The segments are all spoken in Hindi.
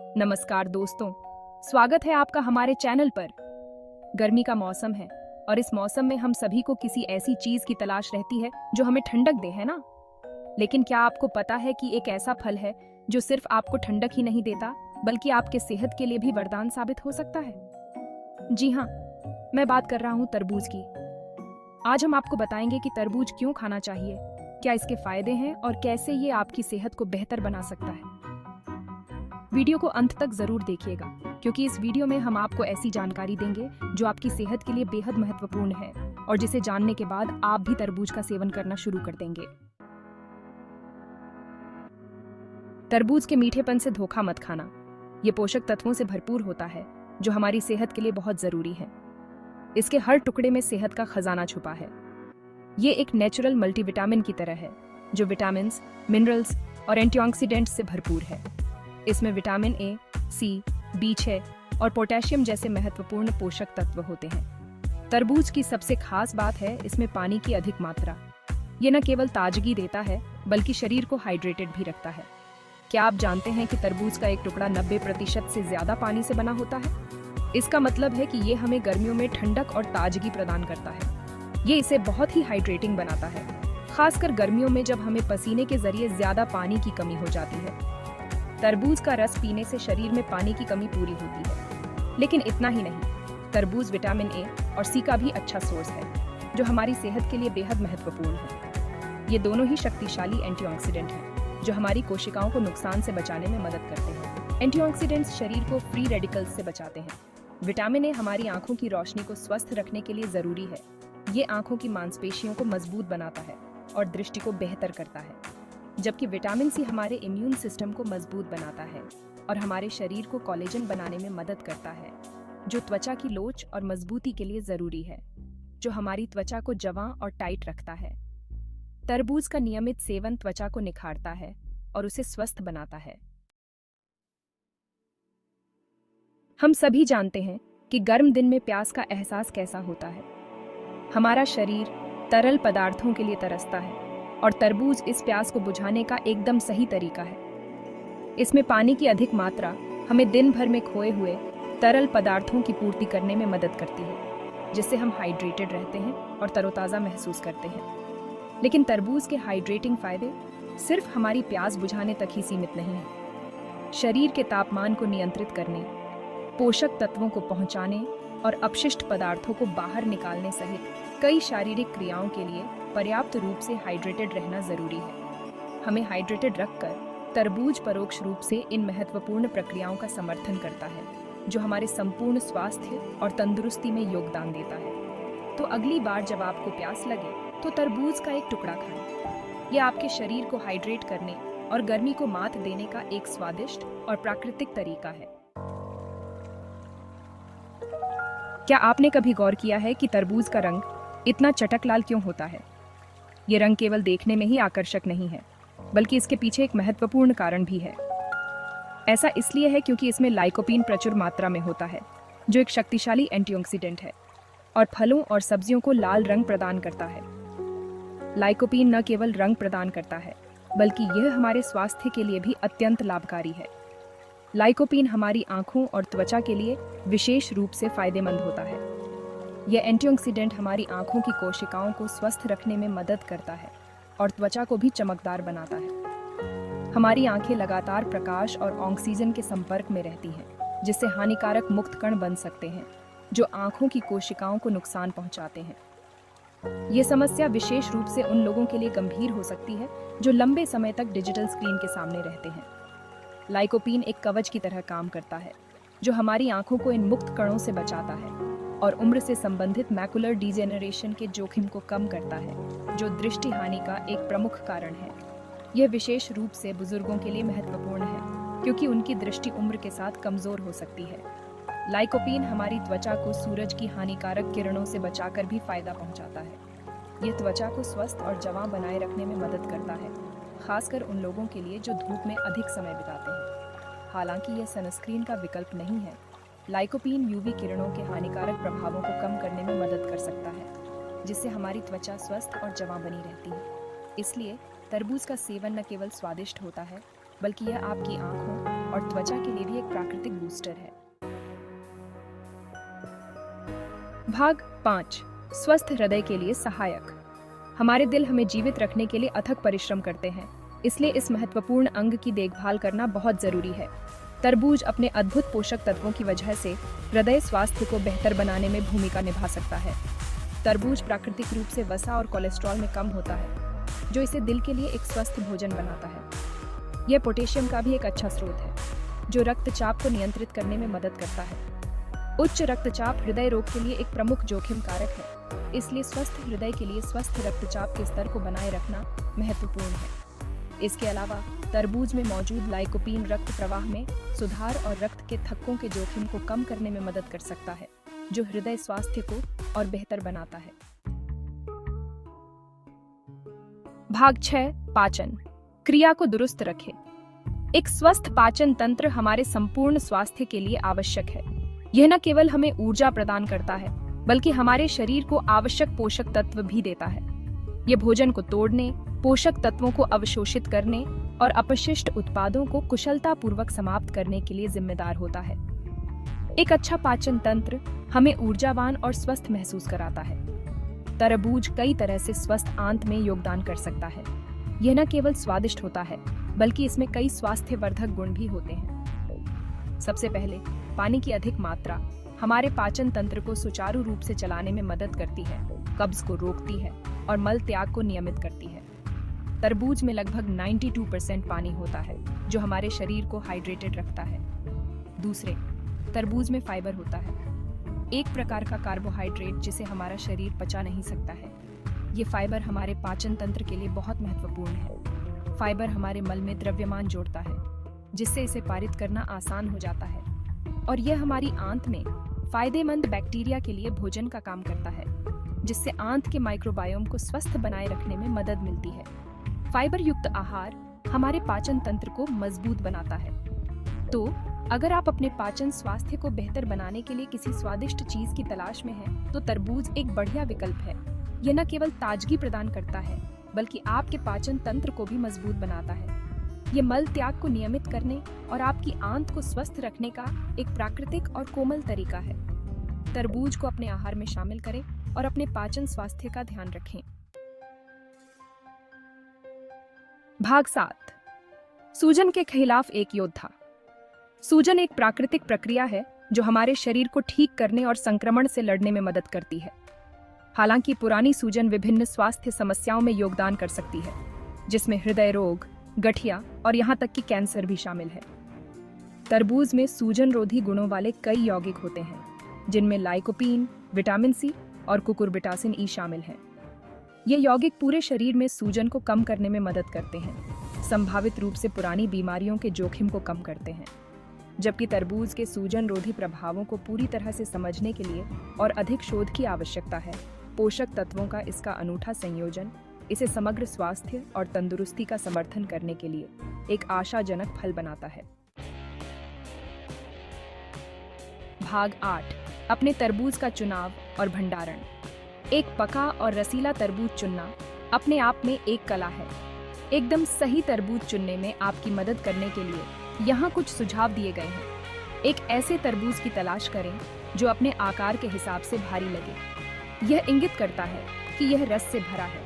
नमस्कार दोस्तों, स्वागत है आपका हमारे चैनल पर। गर्मी का मौसम है और इस मौसम में हम सभी को किसी ऐसी चीज की तलाश रहती है जो हमें ठंडक दे, है ना? लेकिन क्या आपको पता है कि एक ऐसा फल है जो सिर्फ आपको ठंडक ही नहीं देता बल्कि आपके सेहत के लिए भी वरदान साबित हो सकता है? जी हाँ, मैं बात कर रहा हूँ तरबूज की। आज हम आपको बताएंगे कि तरबूज क्यों खाना चाहिए, क्या इसके फायदे हैं और कैसे ये आपकी सेहत को बेहतर बना सकता है। वीडियो को अंत तक जरूर देखिएगा क्योंकि इस वीडियो में हम आपको ऐसी जानकारी देंगे जो आपकी सेहत के लिए बेहद महत्वपूर्ण है और जिसे जानने के बाद आप भी तरबूज का सेवन करना शुरू कर देंगे। तरबूज के मीठेपन से धोखा मत खाना। ये पोषक तत्वों से भरपूर होता है जो हमारी सेहत के लिए बहुत जरूरी है। इसके हर टुकड़े में सेहत का खजाना छुपा है। ये एक नेचुरल मल्टीविटामिन की तरह है जो विटामिन, मिनरल्स और एंटीऑक्सीडेंट्स से भरपूर है। इसमें विटामिन ए, सी, B6 और पोटेशियम जैसे महत्वपूर्ण पोषक तत्व होते हैं। तरबूज की सबसे खास बात है इसमें पानी की अधिक मात्रा। ये न केवल ताजगी देता है बल्कि शरीर को हाइड्रेटेड भी रखता है। क्या आप जानते हैं कि तरबूज का एक टुकड़ा 90% से ज्यादा पानी से बना होता है? इसका मतलब है कि ये हमें गर्मियों में ठंडक और ताजगी प्रदान करता है। ये इसे बहुत ही हाइड्रेटिंग बनाता है, खासकर गर्मियों में जब हमें पसीने के जरिए ज्यादा पानी की कमी हो जाती है। तरबूज का रस पीने से शरीर में पानी की कमी पूरी होती है। लेकिन इतना ही नहीं, तरबूज विटामिन ए और सी का भी अच्छा सोर्स है जो हमारी सेहत के लिए बेहद महत्वपूर्ण है। ये दोनों ही शक्तिशाली एंटीऑक्सीडेंट हैं जो हमारी कोशिकाओं को नुकसान से बचाने में मदद करते हैं। एंटीऑक्सीडेंट्स शरीर को फ्री रेडिकल्स से बचाते हैं। विटामिन ए हमारी आंखों की रोशनी को स्वस्थ रखने के लिए जरूरी है। ये आंखों की मांसपेशियों को मजबूत बनाता है और दृष्टि को बेहतर करता है, जबकि विटामिन सी हमारे इम्यून सिस्टम को मजबूत बनाता है और हमारे शरीर को कोलेजन बनाने में मदद करता है जो त्वचा की लोच और मजबूती के लिए जरूरी है, जो हमारी त्वचा को जवां और टाइट रखता है। तरबूज का नियमित सेवन त्वचा को निखारता है और उसे स्वस्थ बनाता है। हम सभी जानते हैं कि गर्म दिन में प्यास का एहसास कैसा होता है। हमारा शरीर तरल पदार्थों के लिए तरसता है और तरबूज इस प्यास को बुझाने का एकदम सही तरीका है। इसमें पानी की अधिक मात्रा हमें दिन भर में खोए हुए तरल पदार्थों की पूर्ति करने में मदद करती है, जिससे हम हाइड्रेटेड रहते हैं और तरोताज़ा महसूस करते हैं। लेकिन तरबूज के हाइड्रेटिंग फायदे सिर्फ हमारी प्यास बुझाने तक ही सीमित नहीं हैं। शरीर के तापमान को नियंत्रित करने, पोषक तत्वों को पहुंचाने और अपशिष्ट पदार्थों को बाहर निकालने सहित कई शारीरिक क्रियाओं के लिए पर्याप्त रूप से हाइड्रेटेड रहना जरूरी है। हमें हाइड्रेटेड रखकर तरबूज परोक्ष रूप से इन महत्वपूर्ण प्रक्रियाओं का समर्थन करता है जो हमारे संपूर्ण स्वास्थ्य और तंदुरुस्ती में योगदान देता है। तो अगली बार जब आपको प्यास लगे तो तरबूज का एक टुकड़ा खाएं। यह आपके शरीर को हाइड्रेट करने और गर्मी को मात देने का एक स्वादिष्ट और प्राकृतिक तरीका है। क्या आपने कभी गौर किया है कि तरबूज का रंग इतना चटक लाल क्यों होता है? ये रंग केवल देखने में ही आकर्षक नहीं है बल्कि इसके पीछे एक महत्वपूर्ण कारण भी है। ऐसा इसलिए है क्योंकि इसमें लाइकोपीन प्रचुर मात्रा में होता है जो एक शक्तिशाली एंटीऑक्सीडेंट है और फलों और सब्जियों को लाल रंग प्रदान करता है। लाइकोपीन न केवल रंग प्रदान करता है बल्कि यह हमारे स्वास्थ्य के लिए भी अत्यंत लाभकारी है। लाइकोपीन हमारी आंखों और त्वचा के लिए विशेष रूप से फायदेमंद होता है। यह एंटीऑक्सीडेंट हमारी आंखों की कोशिकाओं को स्वस्थ रखने में मदद करता है और त्वचा को भी चमकदार बनाता है। हमारी आंखें लगातार प्रकाश और ऑक्सीजन के संपर्क में रहती हैं, जिससे हानिकारक मुक्त कण बन सकते हैं जो आंखों की कोशिकाओं को नुकसान पहुंचाते हैं। ये समस्या विशेष रूप से उन लोगों के लिए गंभीर हो सकती है जो लंबे समय तक डिजिटल स्क्रीन के सामने रहते हैं। लाइकोपीन एक कवच की तरह काम करता है जो हमारी आंखों को इन मुक्त कणों से बचाता है और उम्र से संबंधित मैकुलर डिजेनरेशन के जोखिम को कम करता है, जो दृष्टि हानि का एक प्रमुख कारण है। यह विशेष रूप से बुजुर्गों के लिए महत्वपूर्ण है क्योंकि उनकी दृष्टि उम्र के साथ कमजोर हो सकती है। लाइकोपीन हमारी त्वचा को सूरज की हानिकारक किरणों से बचाकर भी फायदा पहुंचाता है। यह त्वचा को स्वस्थ और जवां बनाए रखने में मदद करता है, खासकर उन लोगों के लिए जो धूप में अधिक समय बिताते हैं। हालांकि यह सनस्क्रीन का विकल्प नहीं है। लाइकोपीन यूवी किरणों के हानिकारक प्रभावों को कम करने में मदद कर सकता है, जिससे हमारी त्वचा स्वस्थ और जवां बनी रहती है। इसलिए तरबूज का सेवन न केवल स्वादिष्ट होता है बल्कि यह आपकी आंखों और त्वचा के लिए भी एक प्राकृतिक बूस्टर है। भाग 5, स्वस्थ हृदय के लिए सहायक। हमारे दिल हमें जीवित रखने के लिए अथक परिश्रम करते हैं, इसलिए इस महत्वपूर्ण अंग की देखभाल करना बहुत जरूरी है। तरबूज अपने अद्भुत पोषक तत्वों की वजह से हृदय स्वास्थ्य को बेहतर बनाने में भूमिका निभा सकता है। तरबूज प्राकृतिक रूप से वसा और कोलेस्ट्रॉल में कम होता है, जो इसे दिल के लिए एक स्वस्थ भोजन बनाता है। यह पोटेशियम का भी एक अच्छा स्रोत है, जो रक्तचाप को नियंत्रित करने में मदद करता है। उच्च रक्तचाप हृदय रोग के लिए एक प्रमुख जोखिम कारक है, इसलिए स्वस्थ हृदय के लिए स्वस्थ रक्तचाप के स्तर को बनाए रखना महत्वपूर्ण है। इसके अलावा तरबूज में मौजूद लाइकोपीन रक्त प्रवाह में सुधार और रक्त के थक्कों के जोखिम को कम करने में मदद कर सकता है, जो हृदय स्वास्थ्य को और बेहतर बनाता है। भाग 6, पाचन क्रिया को दुरुस्त रखें। एक स्वस्थ पाचन तंत्र हमारे संपूर्ण स्वास्थ्य के लिए आवश्यक है। यह न केवल हमें ऊर्जा प्रदान करता है, बल्कि हमारे शरीर को आवश्यक पोषक तत्व भी देता है। यह भोजन को तोड़ने, पोषक तत्वों को अवशोषित करने और अपशिष्ट उत्पादों को कुशलतापूर्वक समाप्त करने के लिए जिम्मेदार होता है। एक अच्छा पाचन तंत्र हमें ऊर्जावान और स्वस्थ महसूस कराता है। तरबूज कई तरह से स्वस्थ आंत में योगदान कर सकता है। यह न केवल स्वादिष्ट होता है, बल्कि इसमें कई स्वास्थ्यवर्धक गुण भी होते हैं। सबसे पहले, पानी की अधिक मात्रा हमारे पाचन तंत्र को सुचारू रूप से चलाने में मदद करती है, कब्ज को रोकती है और मल त्याग को नियमित करती है। तरबूज में लगभग 92% पानी होता है, जो हमारे शरीर को हाइड्रेटेड रखता है। दूसरे, तरबूज में फाइबर होता है, एक प्रकार का कार्बोहाइड्रेट जिसे हमारा शरीर पचा नहीं सकता है। ये फाइबर हमारे पाचन तंत्र के लिए बहुत महत्वपूर्ण है। फाइबर हमारे मल में द्रव्यमान जोड़ता है, जिससे इसे पारित करना आसान हो जाता है, और यह हमारी आंत में फायदेमंद बैक्टीरिया के लिए भोजन का काम करता है, जिससे आंत के माइक्रोबायोम को स्वस्थ बनाए रखने में मदद मिलती है। फाइबर युक्त आहार हमारे पाचन तंत्र को मजबूत बनाता है। तो अगर आप अपने पाचन स्वास्थ्य को बेहतर बनाने के लिए किसी स्वादिष्ट चीज की तलाश में हैं, तो तरबूज एक बढ़िया विकल्प है। यह न केवल ताजगी प्रदान करता है, बल्कि आपके पाचन तंत्र को भी मजबूत बनाता है। ये मल त्याग को नियमित करने और आपकी आंत को स्वस्थ रखने का एक प्राकृतिक और कोमल तरीका है। तरबूज को अपने आहार में शामिल करें और अपने पाचन स्वास्थ्य का ध्यान रखें। भाग 7, सूजन के खिलाफ एक योद्धा। सूजन एक प्राकृतिक प्रक्रिया है जो हमारे शरीर को ठीक करने और संक्रमण से लड़ने में मदद करती है। हालांकि पुरानी सूजन विभिन्न स्वास्थ्य समस्याओं में योगदान कर सकती है, जिसमें हृदय रोग, गठिया और यहाँ तक कि कैंसर भी शामिल है। तरबूज में सूजन रोधी गुणों वाले कई यौगिक होते हैं, जिनमें लाइकोपीन, विटामिन सी और कुकुरबिटासिन ई शामिल हैं। ये यौगिक पूरे शरीर में सूजन को कम करने में मदद करते हैं, संभावित रूप से पुरानी बीमारियों के जोखिम को कम करते हैं। जबकि तरबूज के सूजन रोधी प्रभावों को पूरी तरह से समझने के लिए और अधिक शोध की आवश्यकता है। पोषक तत्वों का इसका अनूठा संयोजन इसे समग्र स्वास्थ्य और तंदुरुस्ती का समर्थन करने के लिए एक आशाजनक फल बनाता है। भाग 8, अपने तरबूज का चुनाव और भंडारण। एक पका और रसीला तरबूज चुनना अपने आप में एक कला है। एकदम सही तरबूज चुनने में आपकी मदद करने के लिए यहाँ कुछ सुझाव दिए गए हैं। एक ऐसे तरबूज की तलाश करें जो अपने आकार के हिसाब से भारी लगे। यह इंगित करता है कि यह रस से भरा है।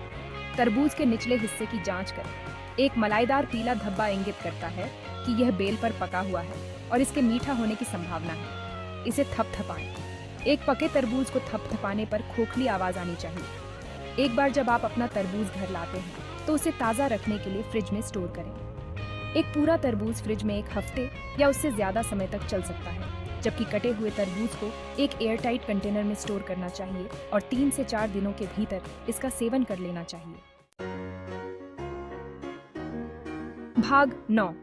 तरबूज के निचले हिस्से की जांच करें। एक मलाईदार पीला धब्बा इंगित करता है कि यह बेल पर पका हुआ है और इसके मीठा होने की संभावना है। इसे थपथपाएं। एक पके तरबूज को थपथपाने पर खोखली आवाज आनी चाहिए। एक बार जब आप अपना तरबूज घर लाते हैं, तो उसे ताज़ा रखने के लिए फ्रिज में स्टोर करें। एक पूरा तरबूज फ्रिज में 1 हफ्ते या उससे ज्यादा समय तक चल सकता है, जबकि कटे हुए तरबूज को एक एयरटाइट कंटेनर में स्टोर करना चाहिए और 3 से 4 दिनों के भीतर इसका सेवन कर लेना चाहिए। भाग 9,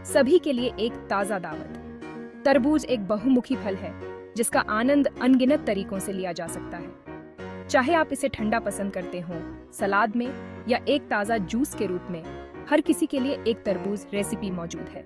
सभी के लिए एक ताज़ा दावत। तरबूज एक बहुमुखी फल है जिसका आनंद अनगिनत तरीकों से लिया जा सकता है। चाहे आप इसे ठंडा पसंद करते हो, सलाद में, या एक ताज़ा जूस के रूप में, हर किसी के लिए एक तरबूज रेसिपी मौजूद है।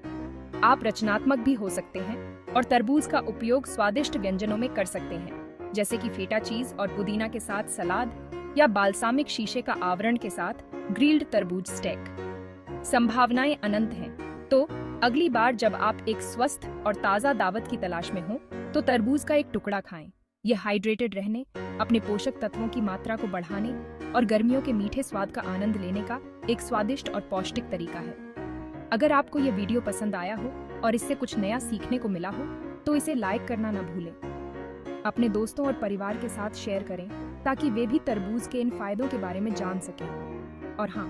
आप रचनात्मक भी हो सकते हैं और तरबूज का उपयोग स्वादिष्ट व्यंजनों में कर सकते हैं, जैसे कि फेटा चीज और पुदीना के साथ सलाद या बाल्सामिक शीशे का आवरण के साथ ग्रिल्ड तरबूज स्टेक। संभावनाएं अनंत हैं, तो अगली बार जब आप एक स्वस्थ और ताज़ा दावत की तलाश में हो तो तरबूज का एक टुकड़ा खाएं। यह हाइड्रेटेड रहने, अपने पोषक तत्वों की मात्रा को बढ़ाने और गर्मियों के मीठे स्वाद का आनंद लेने का एक स्वादिष्ट और पौष्टिक तरीका है। अगर आपको यह वीडियो पसंद आया हो और इससे कुछ नया सीखने को मिला हो तो इसे लाइक करना न भूलें। अपने दोस्तों और परिवार के साथ शेयर करें ताकि वे भी तरबूज के इन फायदों के बारे में जान सकें। और हाँ,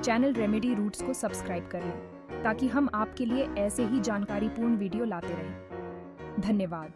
चैनल रेमेडी रूट्स को सब्सक्राइब कर लें ताकि हम आपके लिए ऐसे ही जानकारीपूर्ण वीडियो लाते रहें। धन्यवाद।